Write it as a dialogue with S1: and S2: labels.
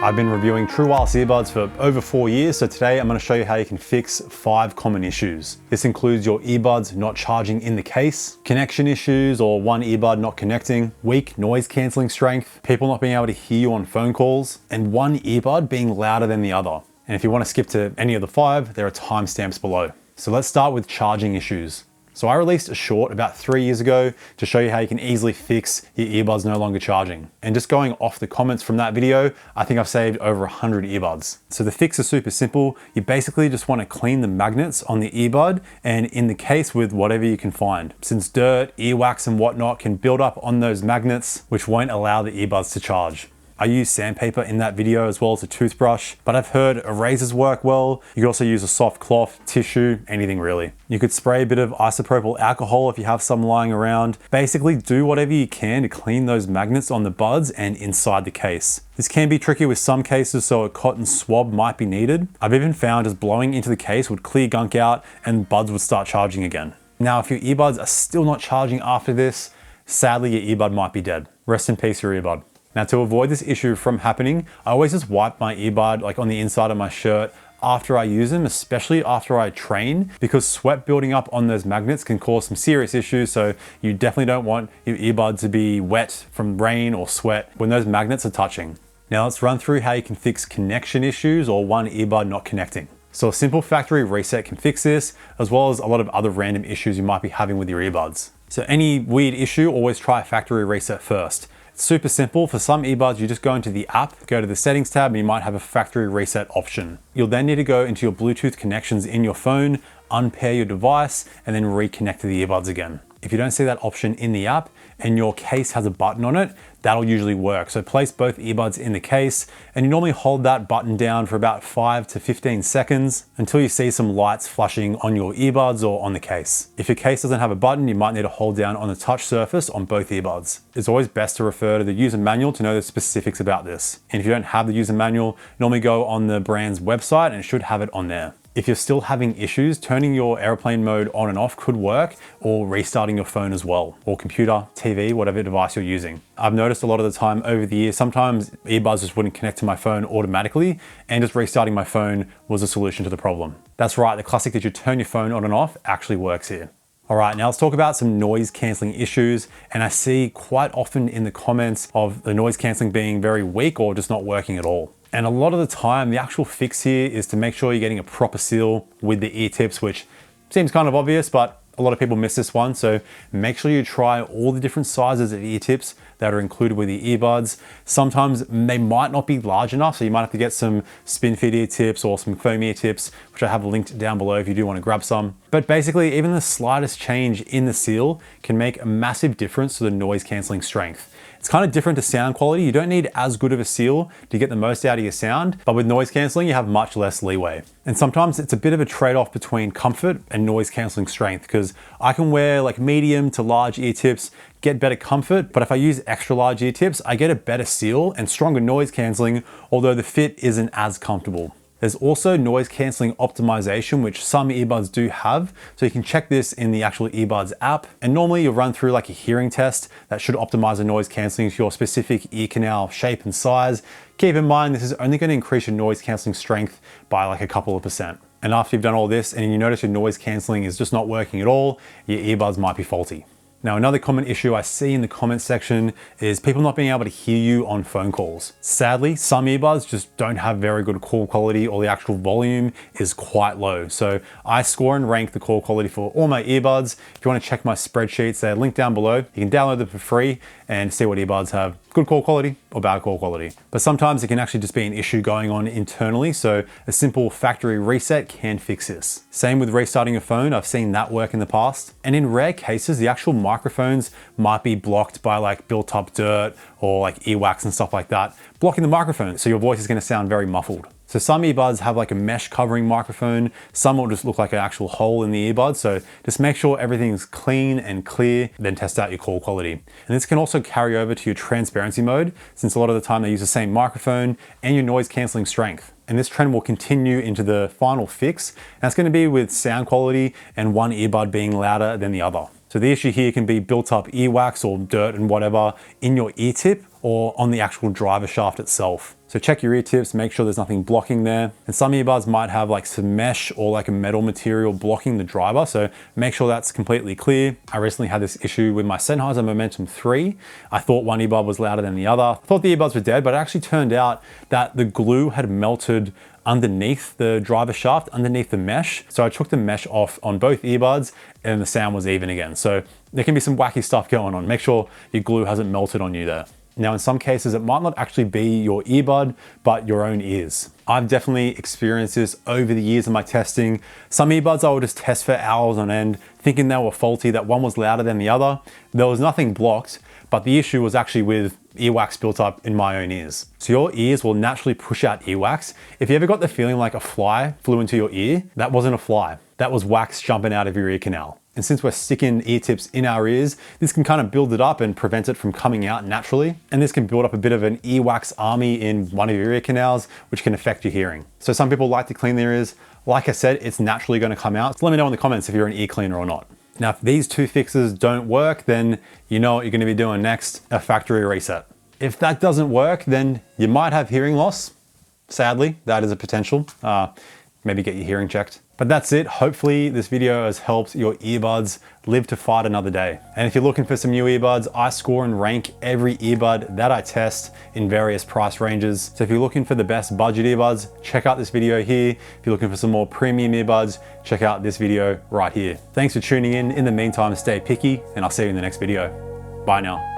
S1: I've been reviewing True Wireless earbuds for over 4 years, so today I'm going to show you how you can fix 5 common issues. This includes your earbuds not charging in the case, connection issues or one earbud not connecting, weak noise cancelling strength, people not being able to hear you on phone calls, and one earbud being louder than the other. And if you want to skip to any of the 5, there are timestamps below. So let's start with charging issues. So I released a short about 3 years ago to show you how you can easily fix your earbuds no longer charging. And just going off the comments from that video, I think I've saved over 100 earbuds. So the fix is super simple. You basically just want to clean the magnets on the earbud and in the case with whatever you can find. Since dirt, earwax and whatnot can build up on those magnets, which won't allow the earbuds to charge. I use sandpaper in that video as well as a toothbrush, but I've heard erasers work well. You could also use a soft cloth, tissue, anything really. You could spray a bit of isopropyl alcohol if you have some lying around. Basically do whatever you can to clean those magnets on the buds and inside the case. This can be tricky with some cases, so a cotton swab might be needed. I've even found just blowing into the case would clear gunk out and buds would start charging again. Now, if your earbuds are still not charging after this, sadly your earbud might be dead. Rest in peace, your earbud. Now, to avoid this issue from happening, I always just wipe my earbud like on the inside of my shirt after I use them, especially after I train, because sweat building up on those magnets can cause some serious issues. So you definitely don't want your earbud to be wet from rain or sweat when those magnets are touching. Now let's run through how you can fix connection issues or one earbud not connecting. So a simple factory reset can fix this, as well as a lot of other random issues you might be having with your earbuds. So any weird issue, always try a factory reset first. Super simple. For some earbuds, you just go into the app, go to the settings tab, and you might have a factory reset option. You'll then need to go into your Bluetooth connections in your phone, unpair your device, and then reconnect to the earbuds again. If you don't see that option in the app and your case has a button on it, that'll usually work. So place both earbuds in the case and you normally hold that button down for about 5 to 15 seconds until you see some lights flashing on your earbuds or on the case. If your case doesn't have a button, you might need to hold down on the touch surface on both earbuds. It's always best to refer to the user manual to know the specifics about this. And if you don't have the user manual, normally go on the brand's website and it should have it on there. If you're still having issues, turning your airplane mode on and off could work, or restarting your phone as well, or computer, TV, whatever device you're using. I've noticed a lot of the time over the years, sometimes earbuds just wouldn't connect to my phone automatically, and just restarting my phone was a solution to the problem. That's right, the classic that you turn your phone on and off actually works here. All right, now let's talk about some noise cancelling issues. And I see quite often in the comments of the noise cancelling being very weak or just not working at all. And a lot of the time, the actual fix here is to make sure you're getting a proper seal with the ear tips, which seems kind of obvious, but a lot of people miss this one. So make sure you try all the different sizes of ear tips that are included with the earbuds. Sometimes they might not be large enough, so you might have to get some spin fit ear tips or some foam ear tips, which I have linked down below if you do want to grab some. But basically, even the slightest change in the seal can make a massive difference to the noise cancelling strength. It's kind of different to sound quality. You don't need as good of a seal to get the most out of your sound, but with noise cancelling, you have much less leeway. And sometimes it's a bit of a trade-off between comfort and noise cancelling strength, because I can wear like medium to large ear tips, get better comfort, but if I use extra large ear tips, I get a better seal and stronger noise cancelling, although the fit isn't as comfortable. There's also noise cancelling optimization, which some earbuds do have. So you can check this in the actual earbuds app. And normally you'll run through like a hearing test that should optimize the noise cancelling to your specific ear canal shape and size. Keep in mind, this is only going to increase your noise cancelling strength by like a couple of percent. And after you've done all this and you notice your noise cancelling is just not working at all, your earbuds might be faulty. Now, another common issue I see in the comments section is people not being able to hear you on phone calls. Sadly, some earbuds just don't have very good call quality, or the actual volume is quite low. So I score and rank the call quality for all my earbuds. If you want to check my spreadsheets, they're linked down below. You can download them for free and see what earbuds have good call quality or bad call quality. But sometimes it can actually just be an issue going on internally. So a simple factory reset can fix this. Same with restarting your phone. I've seen that work in the past. And in rare cases, the actual microphones might be blocked by like built up dirt or like earwax and stuff like that, blocking the microphone. So your voice is going to sound very muffled. So some earbuds have like a mesh covering microphone. Some will just look like an actual hole in the earbud. So just make sure everything's clean and clear, then test out your call quality. And this can also carry over to your transparency mode, since a lot of the time they use the same microphone, and your noise cancelling strength. And this trend will continue into the final fix. And that's going to be with sound quality and one earbud being louder than the other. So the issue here can be built up earwax or dirt and whatever in your ear tip or on the actual driver shaft itself. So check your ear tips, make sure there's nothing blocking there. And some earbuds might have like some mesh or like a metal material blocking the driver. So make sure that's completely clear. I recently had this issue with my Sennheiser Momentum 3. I thought one earbud was louder than the other. I thought the earbuds were dead, but it actually turned out that the glue had melted underneath the driver shaft, underneath the mesh. So I took the mesh off on both earbuds and the sound was even again. So there can be some wacky stuff going on. Make sure your glue hasn't melted on you there. Now, in some cases, it might not actually be your earbud, but your own ears. I've definitely experienced this over the years of my testing. Some earbuds I would just test for hours on end, thinking they were faulty, that one was louder than the other. There was nothing blocked, but the issue was actually with earwax built up in my own ears. So your ears will naturally push out earwax. If you ever got the feeling like a fly flew into your ear, that wasn't a fly. That was wax jumping out of your ear canal. And since we're sticking ear tips in our ears, this can kind of build it up and prevent it from coming out naturally. And this can build up a bit of an earwax army in one of your ear canals, which can affect your hearing. So some people like to clean their ears. Like I said, it's naturally going to come out. So let me know in the comments if you're an ear cleaner or not. Now, if these two fixes don't work, then you know what you're going to be doing next, a factory reset. If that doesn't work, then you might have hearing loss. Sadly, that is a potential. Maybe get your hearing checked. But that's it. Hopefully this video has helped your earbuds live to fight another day. And if you're looking for some new earbuds, I score and rank every earbud that I test in various price ranges. So if you're looking for the best budget earbuds, check out this video here. If you're looking for some more premium earbuds, check out this video right here. Thanks for tuning in. In the meantime, stay picky and I'll see you in the next video. Bye now.